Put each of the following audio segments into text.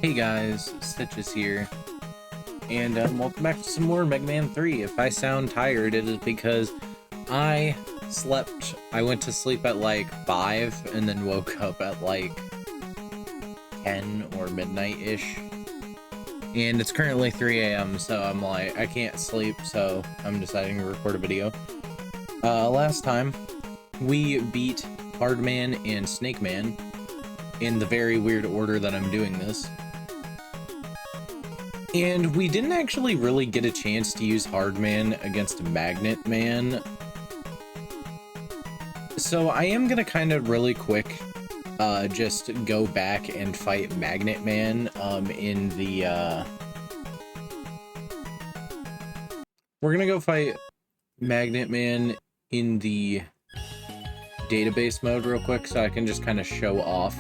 Hey guys, Stitches here, and welcome back to some more Mega Man 3. If I sound tired, it is because I went to sleep at like 5 and then woke up at like 10 or midnight-ish. And it's currently 3 a.m., so I'm like, I can't sleep, so I'm deciding to record a video. Last time, we beat Hardman and Snake Man in the very weird order that I'm doing this. And we didn't actually really get a chance to use Hardman against Magnet Man. So I am gonna kind of really quick just go back and fight Magnet Man in the we're gonna go fight Magnet Man in the database mode real quick so I can just kind of show off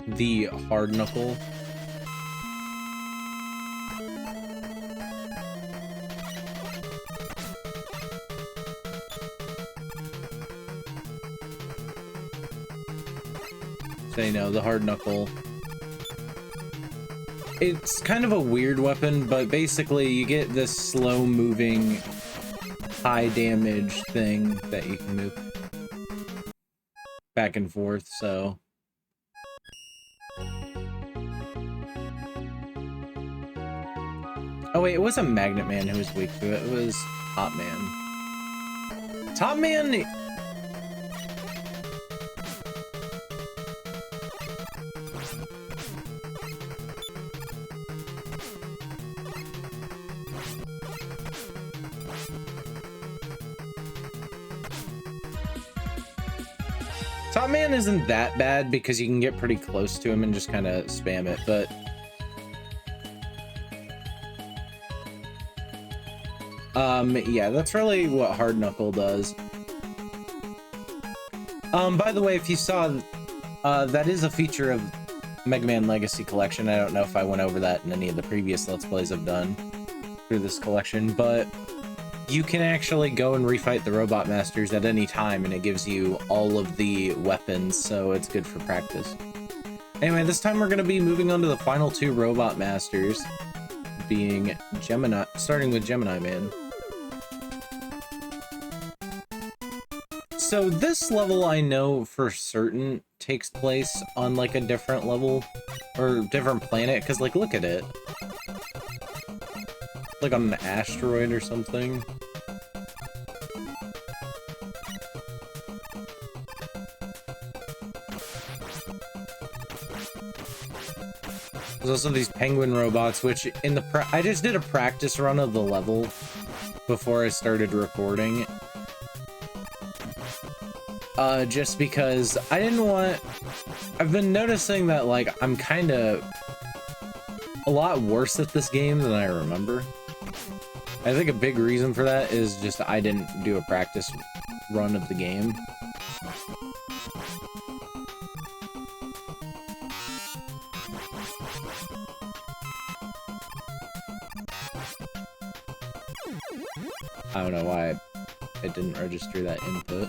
the hard knuckle. So you know, the hard knuckle. It's kind of a weird weapon, but basically you get this slow moving high damage thing that you can move back and forth, so oh wait, it wasn't Magnet Man who was weak to it, it was Top Man. Top Man... Top Man isn't that bad because you can get pretty close to him and just kind of spam it, but yeah, that's really what Hard Knuckle does. By the way, if you saw, that is a feature of Mega Man Legacy Collection. I don't know if I went over that in any of the previous Let's Plays I've done through this collection, but you can actually go and refight the Robot Masters at any time, and it gives you all of the weapons, so it's good for practice. Anyway, this time we're going to be moving on to the final two Robot Masters, being Gemini, starting with Gemini Man. So this level I know for certain takes place on like a different level, or different planet, because like look at it. Like on an asteroid or something. There's also these penguin robots, which in the I just did a practice run of the level before I started recording. Just because I didn't want... I've been noticing that, like, I'm kind of a lot worse at this game than I remember. I think a big reason for that is just I didn't do a practice run of the game. I don't know why it didn't register that input.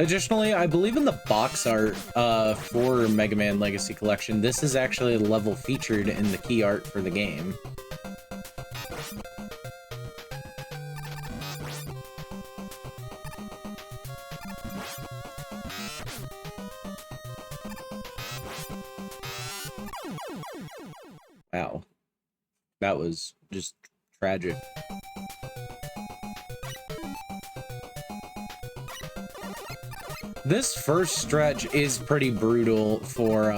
Additionally, I believe in the box art for Mega Man Legacy Collection, this is actually a level featured in the key art for the game. Wow. That was just tragic. This first stretch is pretty brutal for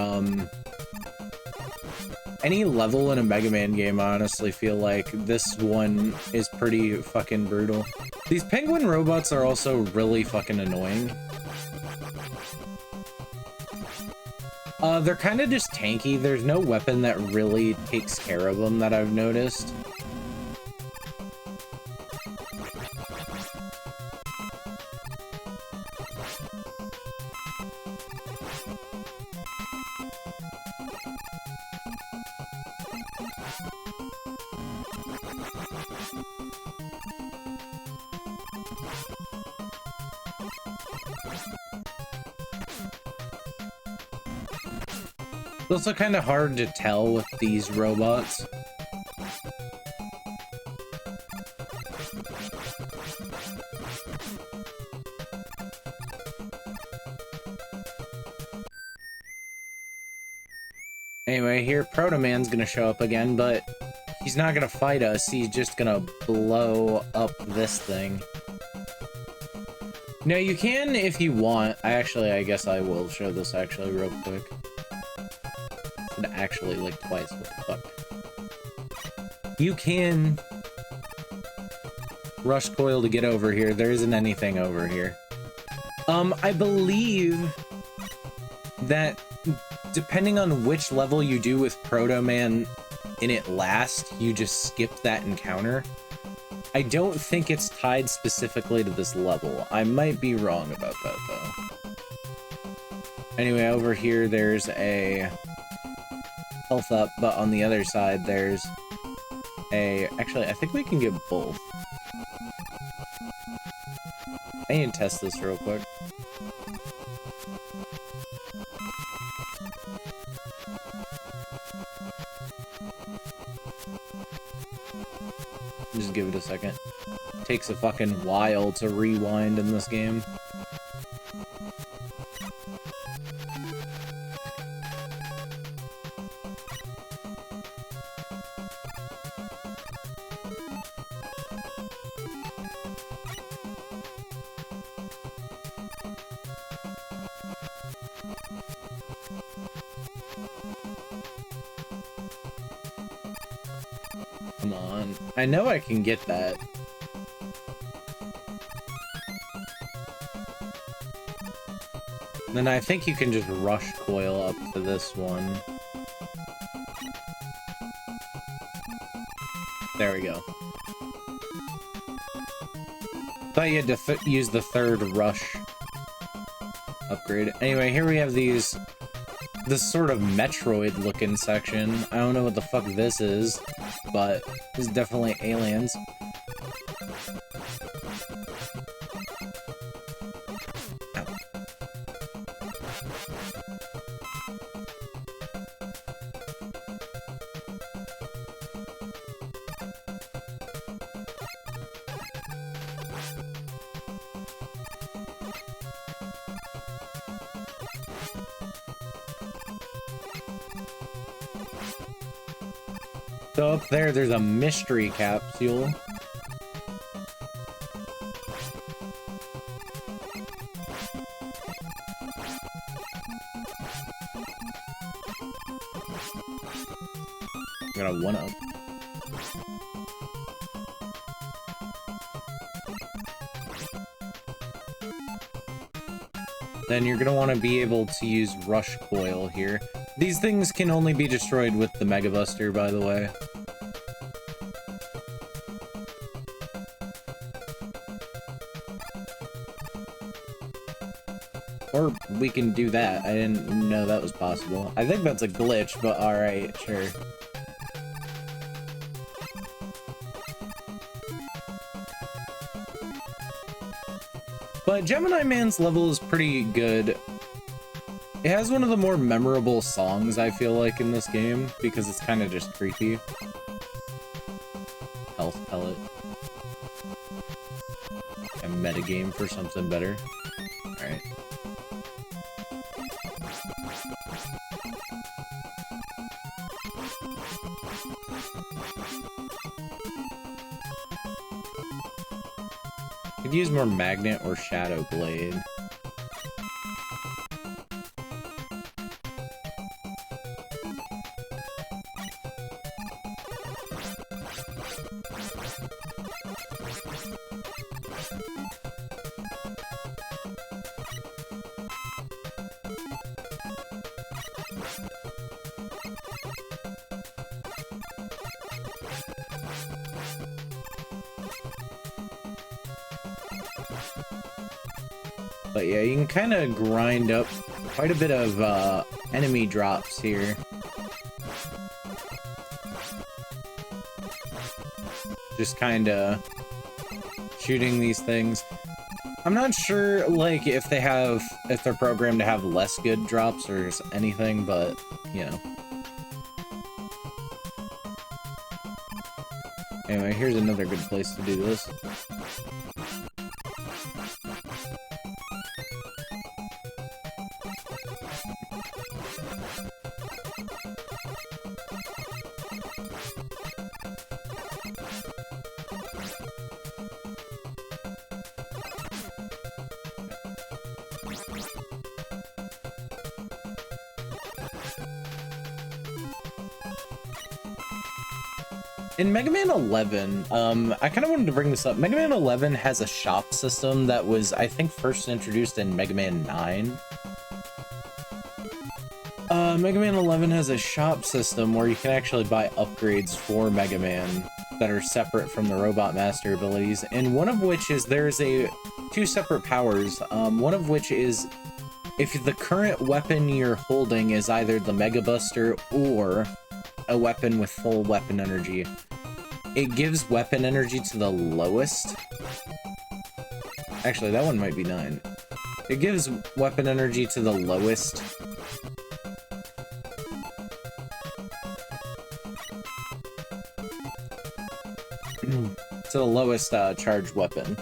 any level in a Mega Man game. I honestly feel like this one is pretty fucking brutal. These penguin robots are also really fucking annoying. They're kind of just tanky. There's no weapon that really takes care of them that I've noticed. It's also kind of hard to tell with these robots. Anyway, here Proto Man's gonna show up again, but he's not gonna fight us. He's just gonna blow up this thing. Now you can, if you want. I guess I will show this actually real quick. And actually, like twice. What the fuck? You can rush coil to get over here. There isn't anything over here. I believe that depending on which level you do with Proto Man in it last, you just skip that encounter. I don't think it's tied specifically to this level. I might be wrong about that, though. Anyway, over here, there's a health up, but on the other side, there's a... Actually, I think we can get both. I need to test this real quick. Just give it a second. Takes a fucking while to rewind in this game. Come on. I know I can get that. Then I think you can just rush coil up to this one. There we go. Thought you had to use the third rush upgrade. Anyway, here we have this sort of Metroid looking section. I don't know what the fuck this is, but this is definitely aliens. So up there's a mystery capsule. Got a 1-up. Then you're gonna want to be able to use rush coil here. These things can only be destroyed with the Mega Buster, by the way. Or we can do that. I didn't know that was possible. I think that's a glitch, but alright, sure. But Gemini Man's level is pretty good. It has one of the more memorable songs, I feel like, in this game, because it's kind of just creepy. Health pellet. A metagame for something better. Alright. Could use more magnet or shadow blade. But yeah, you can kind of grind up quite a bit of enemy drops here. Just kind of shooting these things. I'm not sure, like, if they're programmed to have less good drops or anything, but you know. Anyway, here's another good place to do this. In Mega Man 11, I kind of wanted to bring this up. Mega Man 11 has a shop system that was, I think, first introduced in Mega Man 9. Mega Man 11 has a shop system where you can actually buy upgrades for Mega Man that are separate from the Robot Master abilities, and one of which is there's two separate powers, one of which is if the current weapon you're holding is either the Mega Buster or a weapon with full weapon energy, it gives weapon energy to the lowest. Actually, that one might be 9. It gives weapon energy to the lowest. To the lowest charged weapon.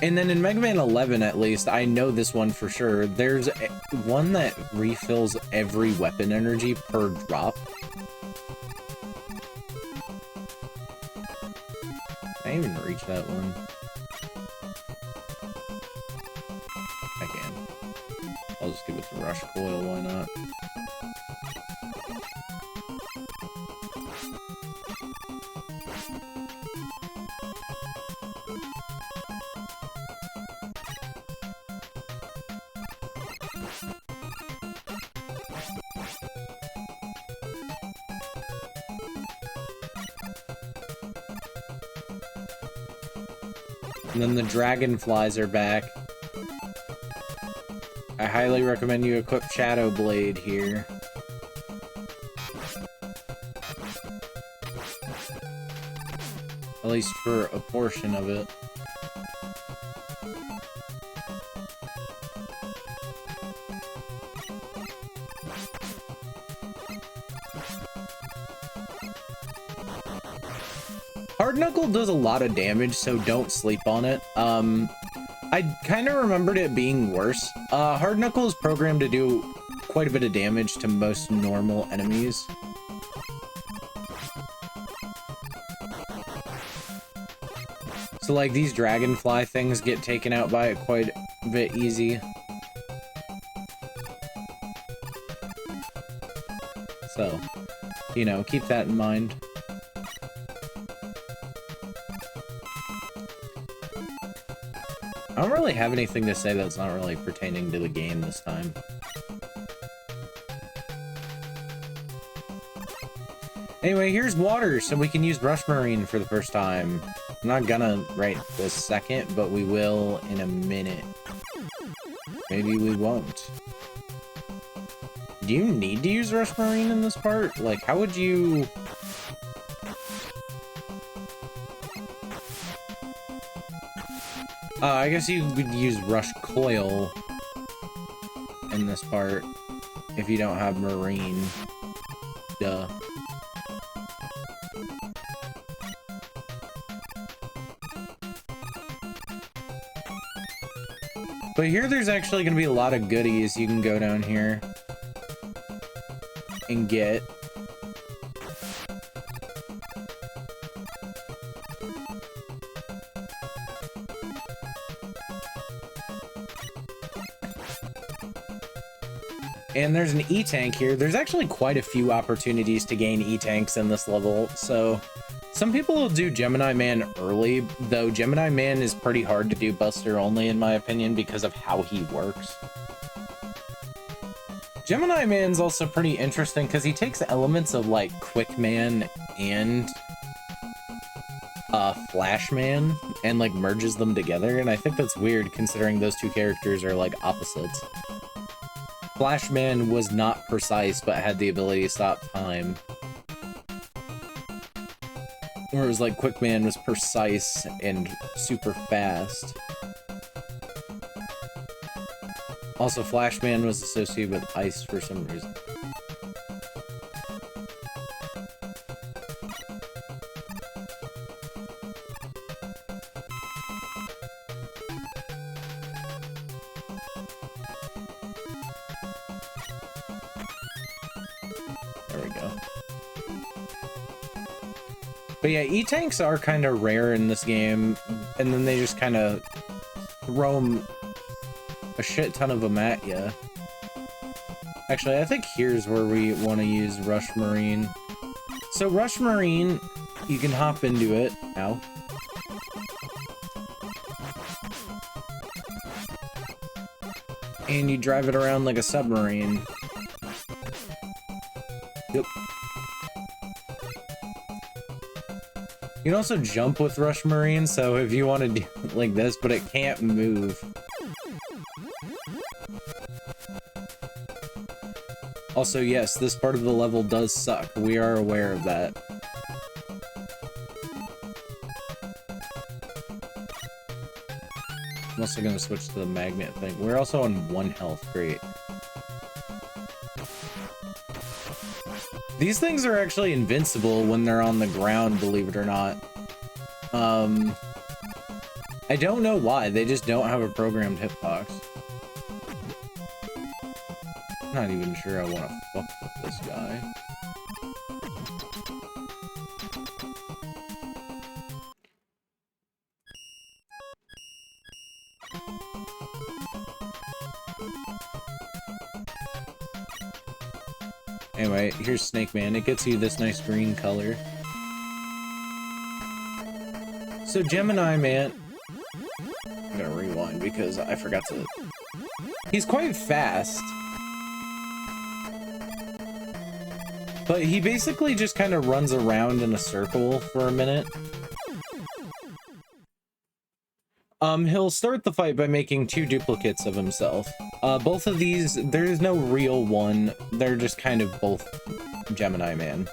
And then in Mega Man 11, at least, I know this one for sure, there's one that refills every weapon energy per drop. I didn't even reach that one. I can. I'll just give it to Rush Coil, why not? And then the dragonflies are back. I highly recommend you equip Shadow Blade here. At least for a portion of it. Hard Knuckle does a lot of damage, so don't sleep on it. I kind of remembered it being worse. Hard Knuckle is programmed to do quite a bit of damage to most normal enemies. So like these dragonfly things get taken out by it quite a bit easy. So, you know, keep that in mind. I don't really have anything to say that's not really pertaining to the game this time. Anyway, here's water, so we can use Rush Marine for the first time. I'm not gonna right this second, but we will in a minute. Maybe we won't. Do you need to use Rush Marine in this part? Like, how would you... I guess you would use Rush Coil in this part if you don't have Marine. Duh. But here there's actually going to be a lot of goodies you can go down here and get. And there's an E-Tank here. There's actually quite a few opportunities to gain E-Tanks in this level, so some people will do Gemini Man early, though Gemini Man is pretty hard to do Buster only, in my opinion, because of how he works. Gemini Man's also pretty interesting because he takes elements of like Quick Man and Flash Man and like merges them together, and I think that's weird considering those two characters are like opposites. Flash Man was not precise but had the ability to stop time. Whereas like Quick Man was precise and super fast. Also, Flashman was associated with ice for some reason. There we go. But yeah, E-Tanks are kind of rare in this game, and then they just kind of throw them, a shit ton of them at you. Actually, I think here's where we want to use Rush Marine. So Rush Marine, you can hop into it. Ow. And you drive it around like a submarine. Yep. You can also jump with Rush Marine, so if you want to do it like this, but it can't move. Also, yes, this part of the level does suck. We are aware of that. I'm also going to switch to the magnet thing. We're also on 1 health. Great. These things are actually invincible when they're on the ground, believe it or not. I don't know why. They just don't have a programmed hitbox. I'm not even sure I want to fuck with this guy. Anyway, here's Snake Man. It gets you this nice green color. So Gemini Man... I'm gonna rewind because I forgot to... He's quite fast. But he basically just kind of runs around in a circle for a minute. He'll start the fight by making 2 duplicates of himself. Both of these, there is no real one. They're just kind of both Gemini Man.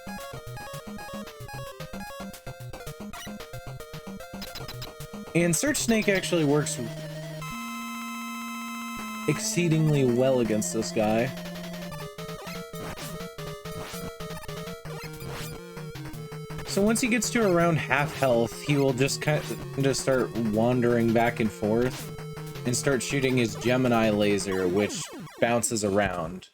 And Search Snake actually works exceedingly well against this guy. So once he gets to around half health, he will just kind of just start wandering back and forth and start shooting his Gemini laser, which bounces around.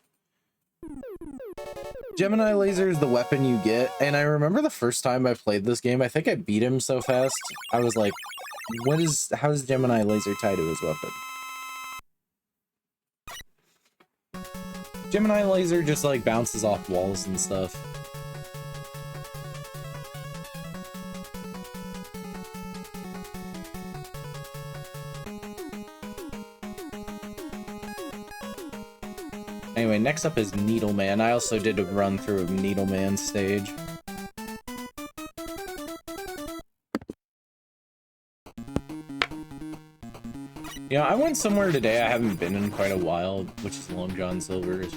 Gemini laser is the weapon you get, and I remember the first time I played this game, I think I beat him so fast, I was like, how is Gemini laser tied to his weapon? Gemini laser just like bounces off walls and stuff. Anyway, next up is Needleman. I also did a run through of Needleman stage. Yeah, I went somewhere today I haven't been in quite a while, which is Long John Silver's.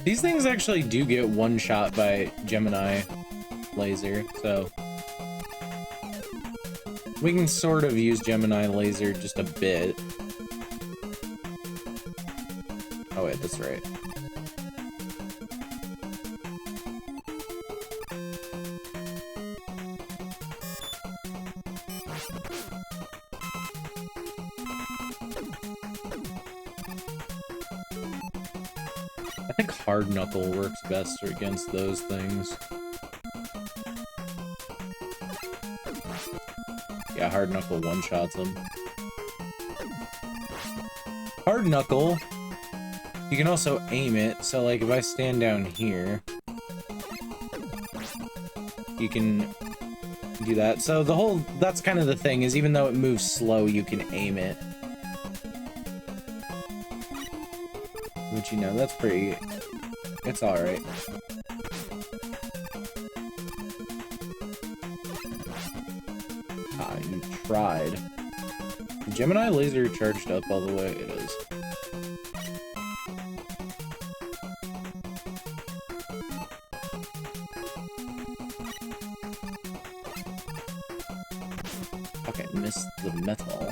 These things actually do get one shot by Gemini laser, so we can sort of use Gemini laser just a bit. Oh wait, that's right. I think Hard Knuckle works best against those things. Yeah, Hard Knuckle one-shots him. Hard Knuckle, you can also aim it, so like if I stand down here, you can do that. So the whole, that's kind of the thing, is even though it moves slow, you can aim it. Which, you know, that's pretty, it's alright. Ah, you tried. Gemini laser charged up all the way? It is. Okay, missed the metal.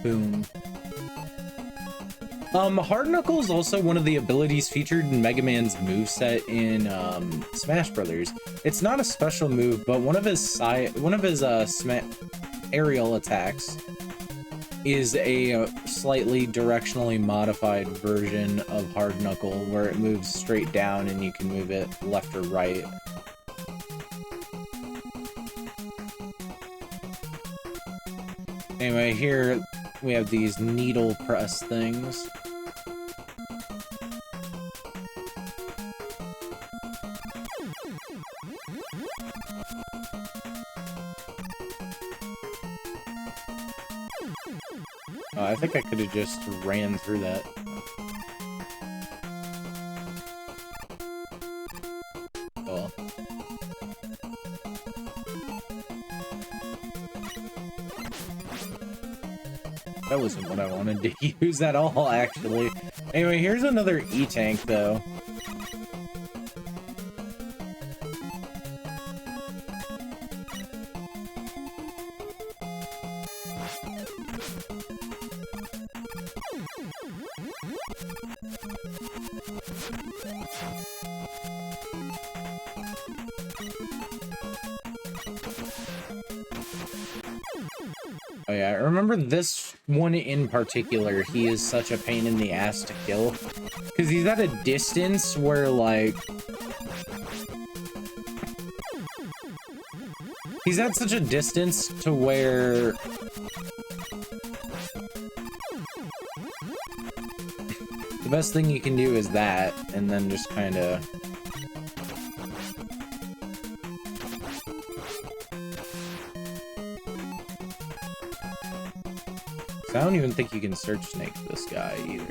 Boom. Hard Knuckle is also one of the abilities featured in Mega Man's moveset in Smash Brothers. It's not a special move, but one of his aerial attacks is a slightly directionally modified version of Hard Knuckle, where it moves straight down and you can move it left or right. Anyway, here we have these needle press things. Oh, I think I could have just ran through that. Oh. That wasn't what I wanted to use at all, actually. Anyway, here's another E-Tank, though. Oh yeah, I remember this one in particular. He is such a pain in the ass to kill, because he's at a distance where, like, he's at such a distance to where the best thing you can do is that, and then just kind of I don't even think you can search snake this guy either.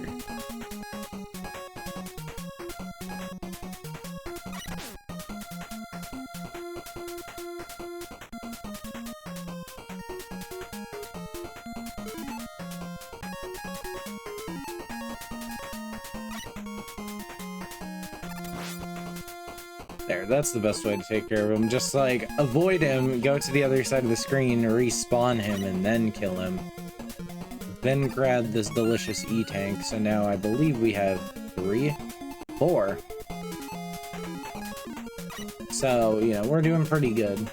There, that's the best way to take care of him. Just like avoid him, go to the other side of the screen, respawn him, and then kill him. Then grab this delicious E-Tank, so now I believe we have 4. So, you know, we're doing pretty good.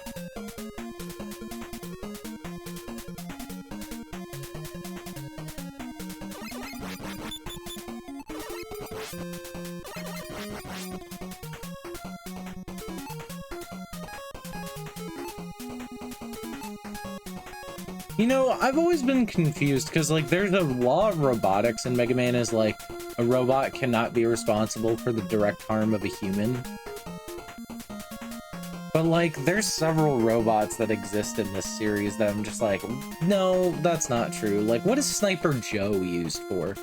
You know, I've always been confused because, like, there's a law of robotics in Mega Man is, like, a robot cannot be responsible for the direct harm of a human. But, like, there's several robots that exist in this series that I'm just like, no, that's not true. Like, what is Sniper Joe used for?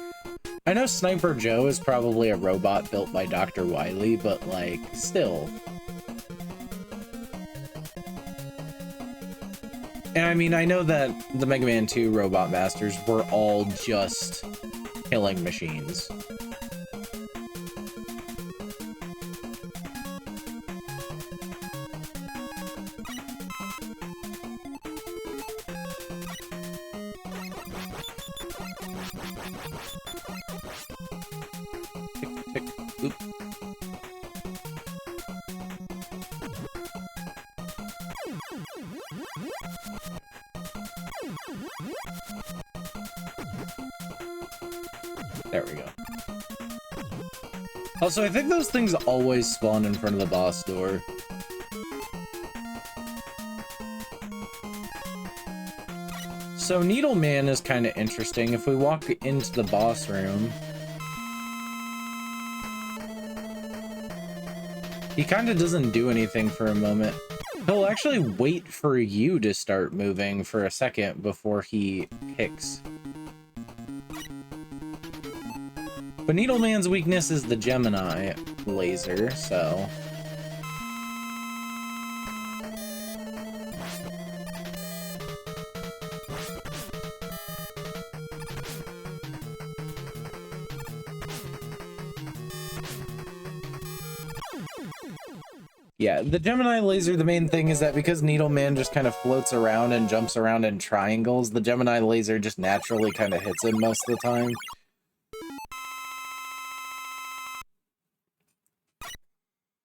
I know Sniper Joe is probably a robot built by Dr. Wily, but, like, still. And I mean, I know that the Mega Man 2 Robot Masters were all just killing machines. Tick, tick, oop. There we go. Also, I think those things always spawn in front of the boss door. So Needle Man is kind of interesting. If we walk into the boss room, He kind of doesn't do anything for a moment. He'll actually wait for you to start moving for a second before he kicks. But Needleman's weakness is the Gemini laser, so... Yeah, the Gemini laser, the main thing is that because Needleman just kind of floats around and jumps around in triangles, the Gemini laser just naturally kind of hits him most of the time.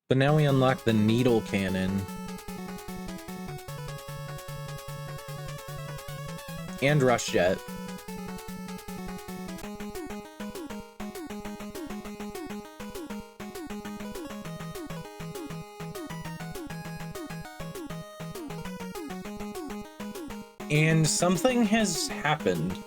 But now we unlock the Needle Cannon. And Rush Jet. And something has happened.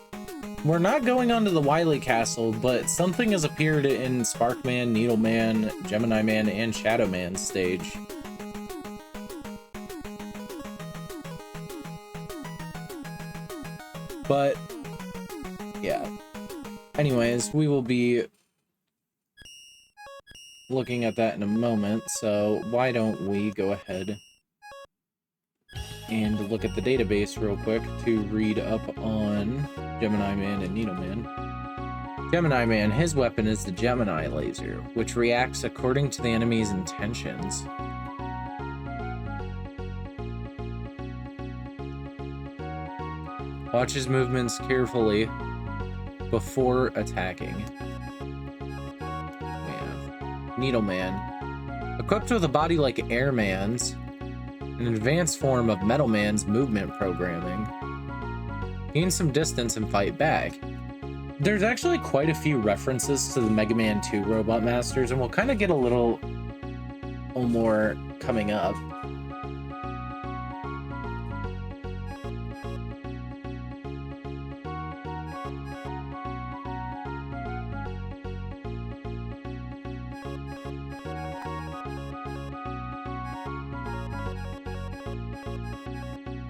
We're not going onto the Wily Castle, but something has appeared in Sparkman, Needleman, Gemini Man, and Shadow Man stage. But, yeah. Anyways, we will be looking at that in a moment, so why don't we go ahead and look at the database real quick to read up on Gemini Man and Needleman. Gemini Man, his weapon is the Gemini laser, which reacts according to the enemy's intentions. Watch his movements carefully before attacking. We have Needleman. Equipped with a body like Airman's, an advanced form of Metal Man's movement programming. Gain some distance and fight back. There's actually quite a few references to the Mega Man 2 Robot Masters, and we'll kind of get a little more coming up.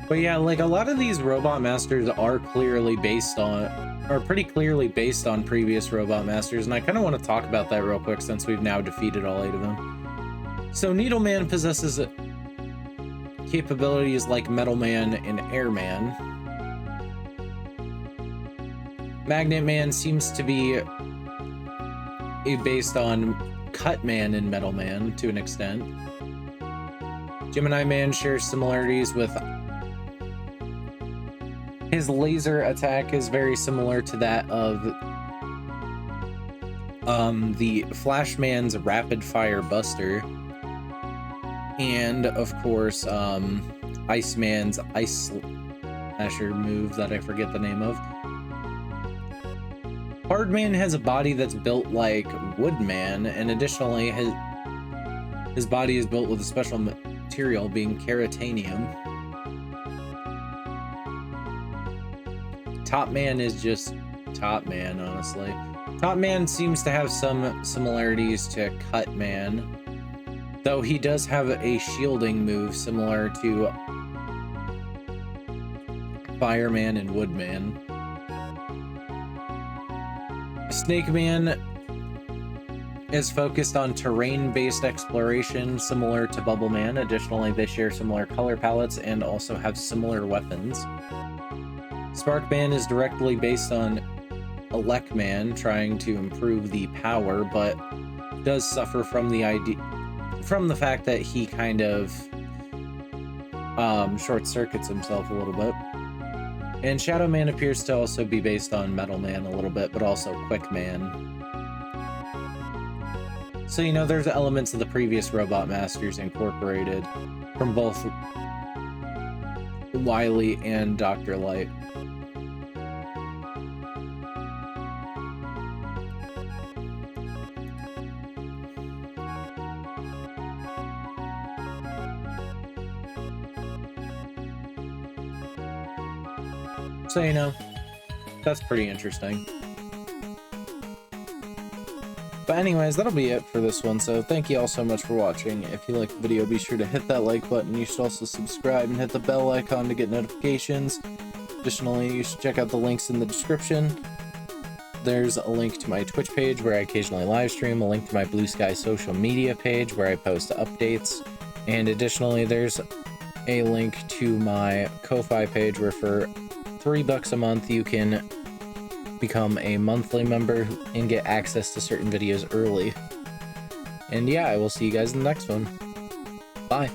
But yeah, like a lot of these Robot Masters are clearly based on, or pretty clearly based on previous Robot Masters, and I kind of want to talk about that real quick since we've now defeated all 8 of them. So Needleman possesses capabilities like Metal Man and Airman. Magnet Man seems to be based on Cut Man and Metal Man to an extent. Gemini Man shares similarities with his laser attack is very similar to that of the Flashman's Rapid Fire Buster, and of course Iceman's Ice Slasher move that I forget the name of. Hardman has a body that's built like Woodman, and additionally his body is built with a special material being keratanium. Top Man is just Top Man, honestly. Top Man seems to have some similarities to Cut Man, though he does have a shielding move similar to Fireman and Woodman. Snake Man is focused on terrain-based exploration similar to Bubble Man. Additionally, they share similar color palettes and also have similar weapons. Sparkman is directly based on Elecman, trying to improve the power, but does suffer from the fact that he kind of short circuits himself a little bit. And Shadow Man appears to also be based on Metal Man a little bit, but also Quick Man. So, you know, there's elements of the previous Robot Masters incorporated from both Wily and Dr. Light. So, you know, that's pretty interesting. But But anyways, that'll be it for this one. So thank you all so much for watching. If you liked the video, be sure to hit that like button. You should also subscribe and hit the bell icon to get notifications. Additionally, you should check out the links in the description. There's a link to my Twitch page where I occasionally live stream, a link to my Blue Sky social media page where I post updates, and additionally there's a link to my Ko-Fi page where for $3 a month you can become a monthly member and get access to certain videos early. And yeah, I will see you guys in the next one. Bye.